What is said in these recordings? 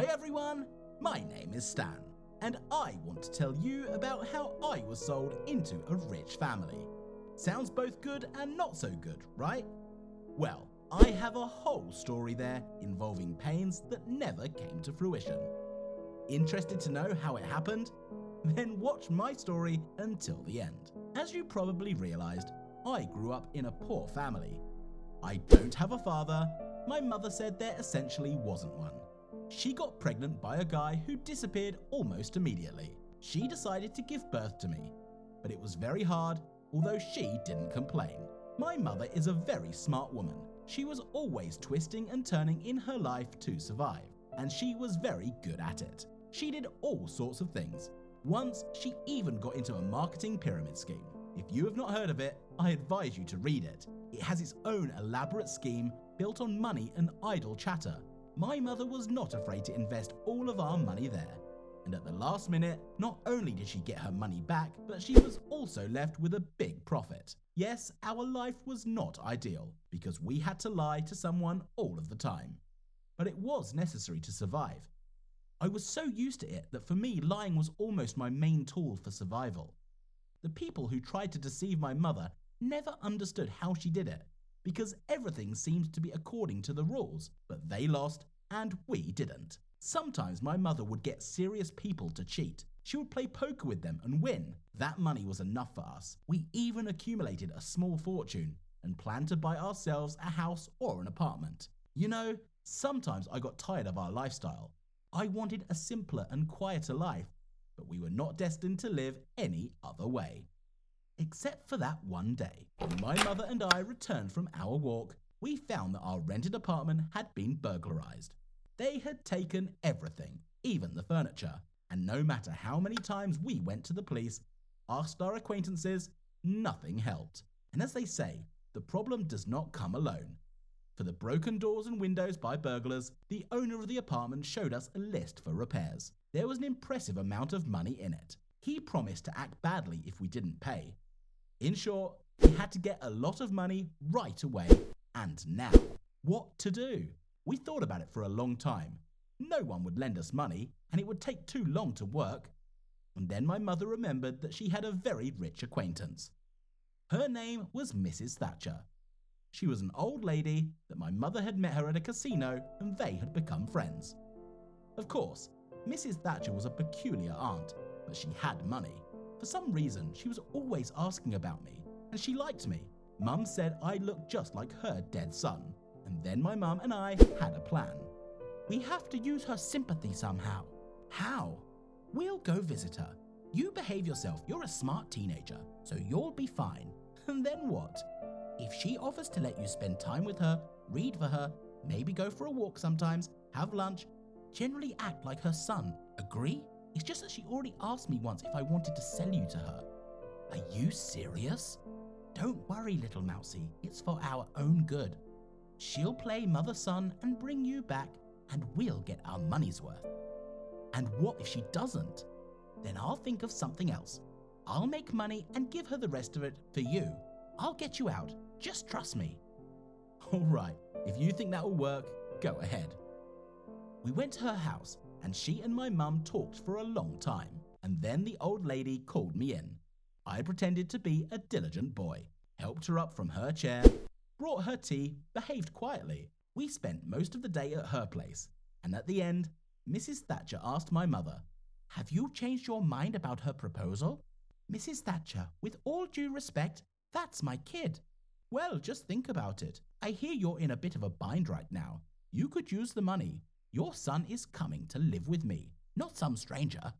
Hi everyone, my name is Stan, and I want to tell you about how I was sold into a rich family. Sounds both good and not so good, right? Well, I have a whole story there involving pains that never came to fruition. Interested to know how it happened? Then watch my story until the end. As you probably realized, I grew up in a poor family. I don't have a father. My mother said there essentially wasn't one. She got pregnant by a guy who disappeared almost immediately. She decided to give birth to me, but it was very hard, although she didn't complain. My mother is a very smart woman. She was always twisting and turning in her life to survive, and she was very good at it. She did all sorts of things. Once, she even got into a marketing pyramid scheme. If you have not heard of it, I advise you to read it. It has its own elaborate scheme built on money and idle chatter. My mother was not afraid to invest all of our money there. And at the last minute, not only did she get her money back, but she was also left with a big profit. Yes, our life was not ideal because we had to lie to someone all of the time. But it was necessary to survive. I was so used to it that for me, lying was almost my main tool for survival. The people who tried to deceive my mother never understood how she did it, because everything seemed to be according to the rules, but they lost and we didn't. Sometimes my mother would get serious people to cheat. She would play poker with them and win. That money was enough for us. We even accumulated a small fortune and planned to buy ourselves a house or an apartment. You know, sometimes I got tired of our lifestyle. I wanted a simpler and quieter life, but we were not destined to live any other way. Except for that one day, when my mother and I returned from our walk, we found that our rented apartment had been burglarized. They had taken everything, even the furniture, and no matter how many times we went to the police, asked our acquaintances, nothing helped. And as they say, the problem does not come alone. For the broken doors and windows by burglars, the owner of the apartment showed us a list for repairs. There was an impressive amount of money in it. He promised to act badly if we didn't pay. In short, we had to get a lot of money right away, and now. What to do? We thought about it for a long time. No one would lend us money, and it would take too long to work. And then my mother remembered that she had a very rich acquaintance. Her name was Mrs. Thatcher. She was an old lady that my mother had met her at a casino, and they had become friends. Of course, Mrs. Thatcher was a peculiar aunt, but she had money. For some reason, she was always asking about me, and she liked me. Mum said I looked just like her dead son, and then my mum and I had a plan. We have to use her sympathy somehow. How? We'll go visit her. You behave yourself, you're a smart teenager, so you'll be fine. And then what? If she offers to let you spend time with her, read for her, maybe go for a walk sometimes, have lunch, generally act like her son, agree? It's just that she already asked me once if I wanted to sell you to her. Are you serious? Don't worry, little Mousie, it's for our own good. She'll play mother-son and bring you back, and we'll get our money's worth. And what if she doesn't? Then I'll think of something else. I'll make money and give her the rest of it for you. I'll get you out, just trust me. All right, if you think that will work, go ahead. We went to her house, and she and my mum talked for a long time, and then the old lady called me in. I pretended to be a diligent boy, helped her up from her chair, brought her tea, behaved quietly. We spent most of the day at her place, and at the end, Mrs. Thatcher asked my mother, "Have you changed your mind about her proposal?" "Mrs. Thatcher, with all due respect, that's my kid." "Well, just think about it. I hear you're in a bit of a bind right now. You could use the money. Your son is coming to live with me, not some stranger.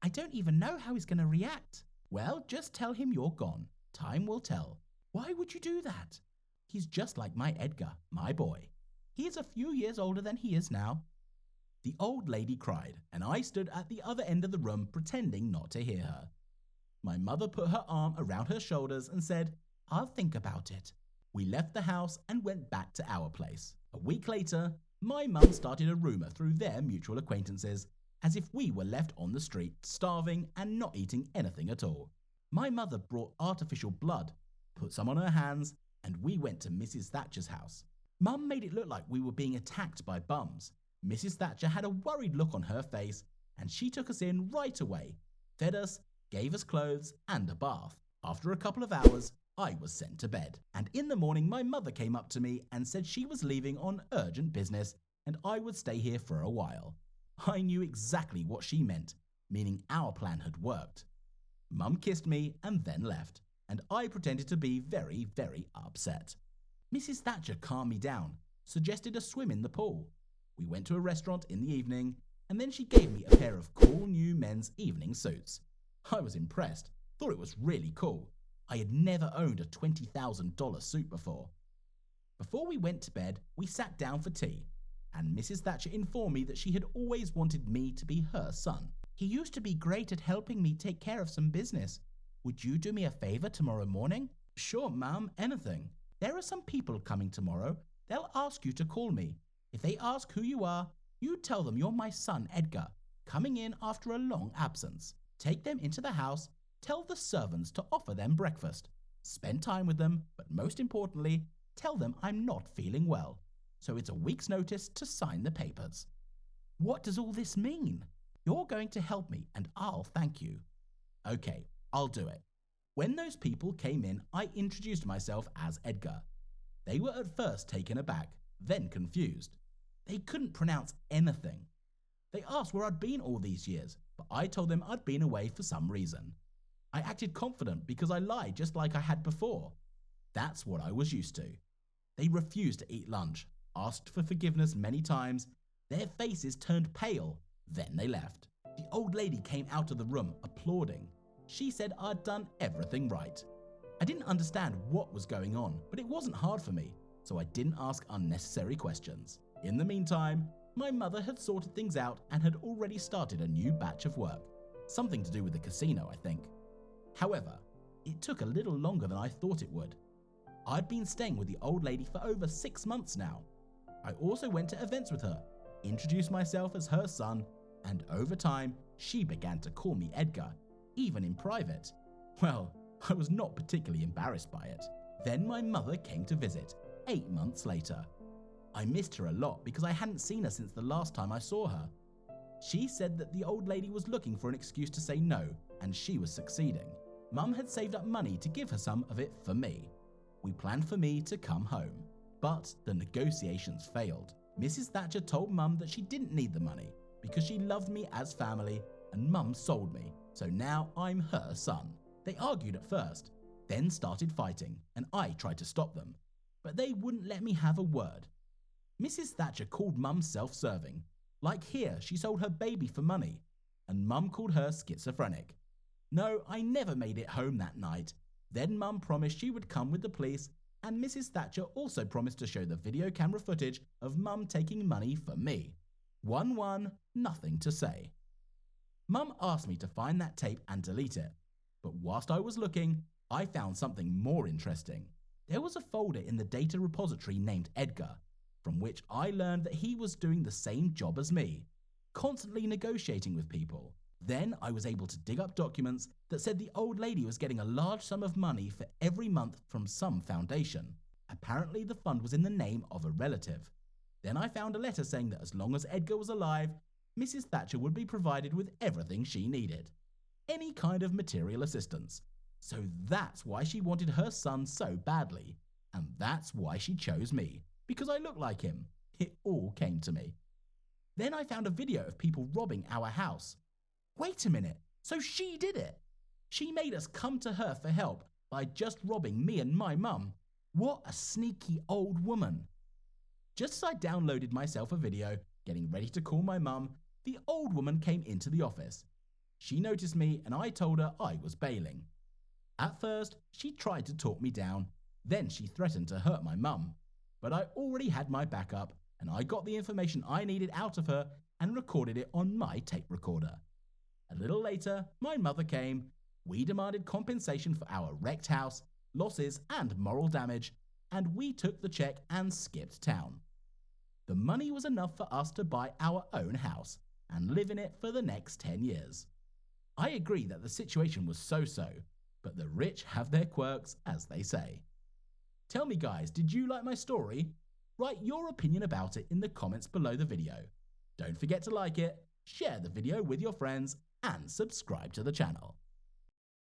I don't even know how he's going to react." "Well, just tell him you're gone. Time will tell." "Why would you do that?" "He's just like my Edgar, my boy. He is a few years older than he is now." The old lady cried, and I stood at the other end of the room pretending not to hear her. My mother put her arm around her shoulders and said, "I'll think about it." We left the house and went back to our place. A week later, my mum started a rumour through their mutual acquaintances, as if we were left on the street, starving and not eating anything at all. My mother brought artificial blood, put some on her hands, and we went to Mrs. Thatcher's house. Mum made it look like we were being attacked by bums. Mrs. Thatcher had a worried look on her face, and she took us in right away, fed us, gave us clothes and a bath. After a couple of hours, I was sent to bed, and in the morning my mother came up to me and said she was leaving on urgent business and I would stay here for a while. I knew exactly what she meant, meaning our plan had worked. Mum kissed me and then left, and I pretended to be very, very upset. Mrs. Thatcher calmed me down, suggested a swim in the pool. We went to a restaurant in the evening, and then she gave me a pair of cool new men's evening suits. I was impressed, thought it was really cool. I had never owned a $20,000 suit before. Before we went to bed, we sat down for tea, and Mrs. Thatcher informed me that she had always wanted me to be her son. He used to be great at helping me take care of some business. Would you do me a favor tomorrow morning? Sure, Mum, anything. There are some people coming tomorrow. They'll ask you to call me. If they ask who you are, you tell them you're my son Edgar, coming in after a long absence. Take them into the house, tell the servants to offer them breakfast. Spend time with them, but most importantly, tell them I'm not feeling well. So it's a week's notice to sign the papers. What does all this mean? You're going to help me and I'll thank you. Okay, I'll do it. When those people came in, I introduced myself as Edgar. They were at first taken aback, then confused. They couldn't pronounce anything. They asked where I'd been all these years, but I told them I'd been away for some reason. I acted confident because I lied just like I had before. That's what I was used to. They refused to eat lunch, asked for forgiveness many times. Their faces turned pale, then they left. The old lady came out of the room applauding. She said I'd done everything right. I didn't understand what was going on, but it wasn't hard for me, so I didn't ask unnecessary questions. In the meantime, my mother had sorted things out and had already started a new batch of work. Something to do with the casino, I think. However, it took a little longer than I thought it would. I'd been staying with the old lady for over 6 months now. I also went to events with her, introduced myself as her son, and over time, she began to call me Edgar, even in private. Well, I was not particularly embarrassed by it. Then my mother came to visit, 8 months later. I missed her a lot because I hadn't seen her since the last time I saw her. She said that the old lady was looking for an excuse to say no, and she was succeeding. Mum had saved up money to give her some of it for me. We planned for me to come home, but the negotiations failed. Mrs. Thatcher told Mum that she didn't need the money because she loved me as family, and Mum sold me, so now I'm her son. They argued at first, then started fighting, and I tried to stop them, but they wouldn't let me have a word. Mrs. Thatcher called Mum self-serving. Like here, she sold her baby for money, and Mum called her schizophrenic. No, I never made it home that night. Then Mum promised she would come with the police, and Mrs. Thatcher also promised to show the video camera footage of Mum taking money for me. 1-1, nothing to say. Mum asked me to find that tape and delete it, but whilst I was looking, I found something more interesting. There was a folder in the data repository named Edgar, from which I learned that he was doing the same job as me, constantly negotiating with people. Then I was able to dig up documents that said the old lady was getting a large sum of money for every month from some foundation. Apparently the fund was in the name of a relative. Then I found a letter saying that as long as Edgar was alive, Mrs. Thatcher would be provided with everything she needed. Any kind of material assistance. So that's why she wanted her son so badly. And that's why she chose me. Because I look like him. It all came to me. Then I found a video of people robbing our house. Wait a minute, so she did it? She made us come to her for help by just robbing me and my mum. What a sneaky old woman. Just as I downloaded myself a video, getting ready to call my mum, the old woman came into the office. She noticed me and I told her I was bailing. At first, she tried to talk me down, then she threatened to hurt my mum. But I already had my backup and I got the information I needed out of her and recorded it on my tape recorder. A little later, my mother came. We demanded compensation for our wrecked house, losses and moral damage, and we took the check and skipped town. The money was enough for us to buy our own house and live in it for the next 10 years. I agree that the situation was so-so, but the rich have their quirks, as they say. Tell me guys, did you like my story? Write your opinion about it in the comments below the video. Don't forget to like it, share the video with your friends, and subscribe to the channel.